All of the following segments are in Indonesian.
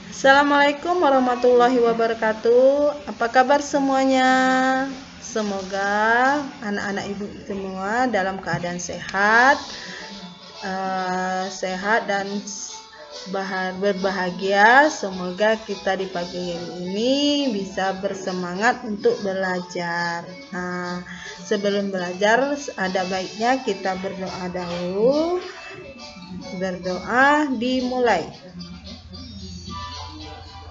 Assalamualaikum warahmatullahi wabarakatuh. Apa kabar semuanya? Semoga anak-anak ibu semua dalam keadaan sehat, dan berbahagia. Semoga kita di pagi ini bisa bersemangat untuk belajar. Nah, sebelum belajar ada baiknya kita berdoa dahulu. Berdoa dimulai.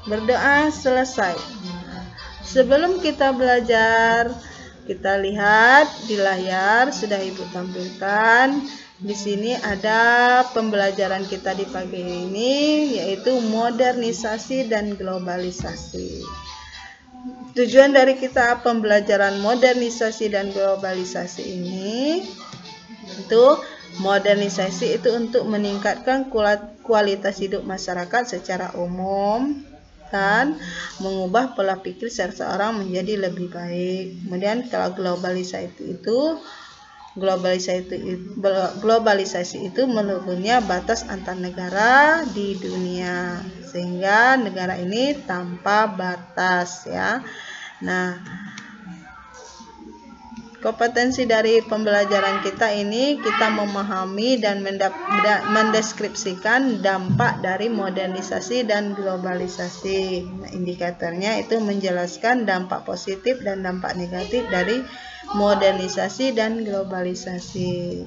Berdoa selesai. Sebelum kita belajar, kita lihat di layar sudah Ibu tampilkan. Di sini ada pembelajaran kita di pagi ini, yaitu modernisasi dan globalisasi. Tujuan dari kita pembelajaran modernisasi dan globalisasi ini modernisasi itu untuk meningkatkan kualitas hidup masyarakat secara umum dan mengubah pola pikir seseorang menjadi lebih baik. Kemudian kalau globalisasi itu menurunnya batas antar negara di dunia sehingga negara ini tanpa batas ya. Nah, kompetensi dari pembelajaran kita ini kita memahami dan mendeskripsikan dampak dari modernisasi dan globalisasi. Nah, indikatornya itu menjelaskan dampak positif dan dampak negatif dari modernisasi dan globalisasi.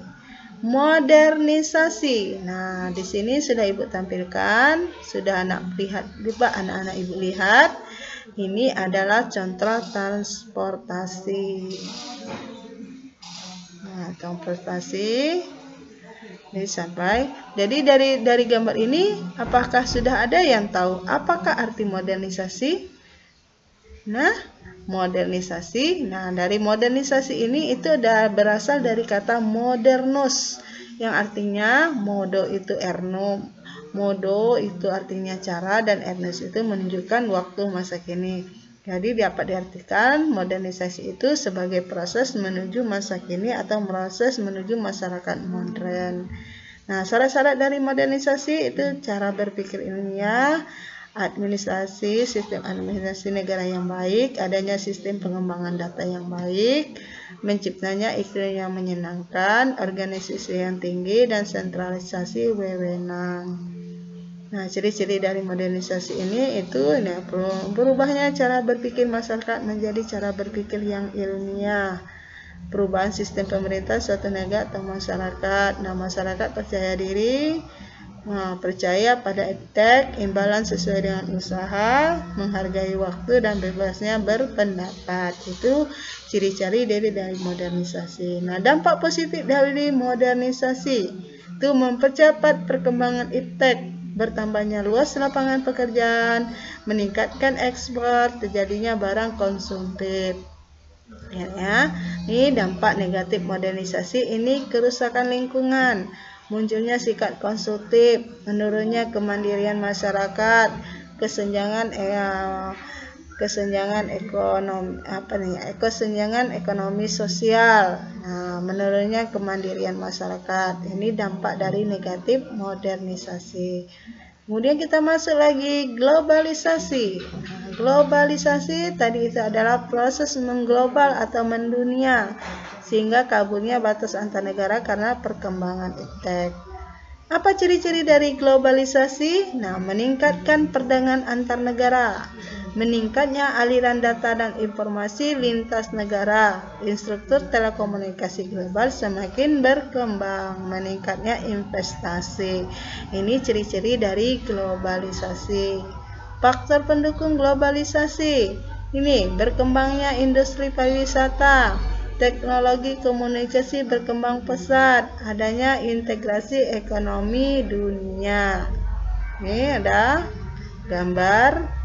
Modernisasi. Nah, di sini sudah Ibu tampilkan, sudah anak-anak Ibu lihat. Ini adalah contoh transportasi. Nah, transportasi ini sampai. Jadi dari gambar ini, apakah sudah ada yang tahu apakah arti modernisasi? Nah, modernisasi. Nah, dari modernisasi ini itu berasal dari kata modernus yang artinya modo itu modo itu artinya cara dan ernest itu menunjukkan waktu masa kini. Jadi dapat diartikan modernisasi itu sebagai proses menuju masa kini atau proses menuju masyarakat modern. Nah, syarat-syarat dari modernisasi itu cara berpikir ilmiah, sistem administrasi negara yang baik, adanya sistem pengembangan data yang baik, menciptanya iklim yang menyenangkan, organisasi yang tinggi, dan sentralisasi wewenang. Nah, ciri-ciri dari modernisasi ini berubahnya cara berpikir masyarakat menjadi cara berpikir yang ilmiah. Perubahan sistem pemerintah suatu negara atau masyarakat. Nah, masyarakat percaya diri, percaya pada etik, imbalan sesuai dengan usaha, menghargai waktu dan bebasnya berpendapat. Itu ciri-ciri dari modernisasi. Nah, dampak positif dari modernisasi itu mempercepat perkembangan iptek, bertambahnya luas lapangan pekerjaan, meningkatkan ekspor, terjadinya barang konsumtif. Ya, ini dampak negatif modernisasi ini kerusakan lingkungan, munculnya sikap konsumtif, menurunnya kemandirian masyarakat, kesenjangan ekonomi sosial. Nah, menurunnya kemandirian masyarakat. Ini dampak dari negatif modernisasi. Kemudian kita masuk lagi globalisasi. Nah, globalisasi tadi itu adalah proses mengglobal atau mendunia sehingga kaburnya batas antar negara karena perkembangan iptek. Apa ciri-ciri dari globalisasi? Nah, meningkatkan perdagangan antar negara, meningkatnya aliran data dan informasi lintas negara, infrastruktur telekomunikasi global semakin berkembang, meningkatnya investasi. Ini ciri-ciri dari globalisasi. Faktor pendukung globalisasi. Ini berkembangnya industri pariwisata, teknologi komunikasi berkembang pesat, adanya integrasi ekonomi dunia. Ini ada gambar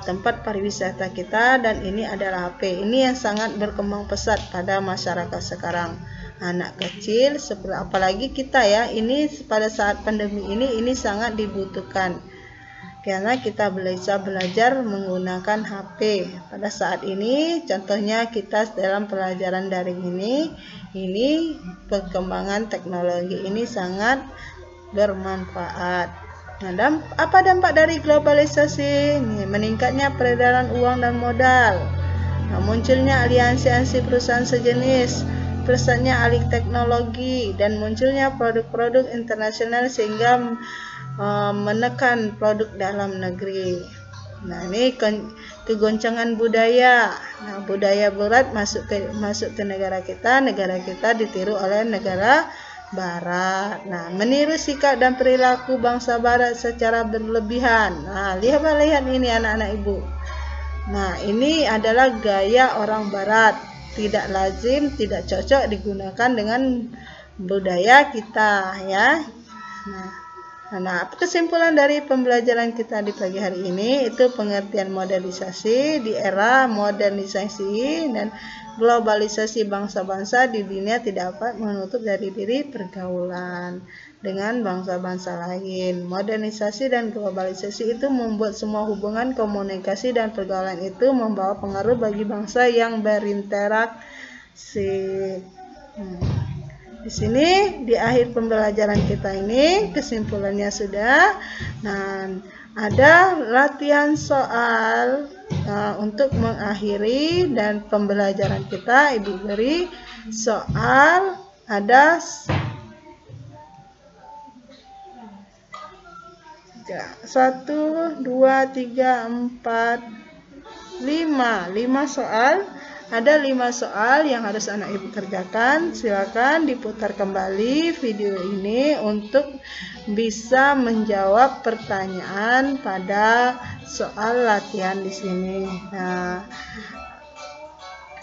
tempat pariwisata kita dan ini adalah HP. Ini yang sangat berkembang pesat pada masyarakat sekarang. Anak kecil, apalagi kita ya, ini pada saat pandemi ini sangat dibutuhkan. Karena kita bisa belajar menggunakan HP. Pada saat ini, contohnya kita dalam pelajaran daring ini perkembangan teknologi ini sangat bermanfaat. Nah, apa dampak dari globalisasi? Nih, meningkatnya peredaran uang dan modal. Nah, munculnya aliansi perusahaan sejenis, pesatnya alih teknologi, dan munculnya produk-produk internasional sehingga menekan produk dalam negeri. Nah, ini kegoncangan budaya. Nah, budaya barat masuk ke negara kita ditiru oleh negara barat. Nah, meniru sikap dan perilaku bangsa barat secara berlebihan. Nah, lihat ini anak-anak ibu. Nah, ini adalah gaya orang barat. Tidak lazim, tidak cocok digunakan dengan budaya kita, ya. Nah, kesimpulan dari pembelajaran kita di pagi hari ini itu pengertian modernisasi di era modernisasi dan globalisasi bangsa-bangsa di dunia tidak dapat menutup dari diri pergaulan dengan bangsa-bangsa lain. Modernisasi dan globalisasi itu membuat semua hubungan komunikasi dan pergaulan itu membawa pengaruh bagi bangsa yang berinteraksi. Di sini di akhir pembelajaran kita ini kesimpulannya sudah. Nah, ada latihan soal untuk mengakhiri dan pembelajaran kita. Ibu beri soal ada 1, 2, 3, 4, 5 soal. Ada 5 soal yang harus anak ibu kerjakan. Silakan diputar kembali video ini untuk bisa menjawab pertanyaan pada soal latihan di sini. Nah,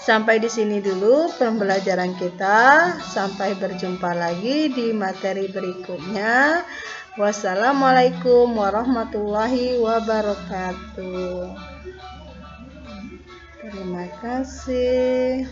sampai di sini dulu pembelajaran kita. Sampai berjumpa lagi di materi berikutnya. Wassalamualaikum warahmatullahi wabarakatuh. Terima kasih.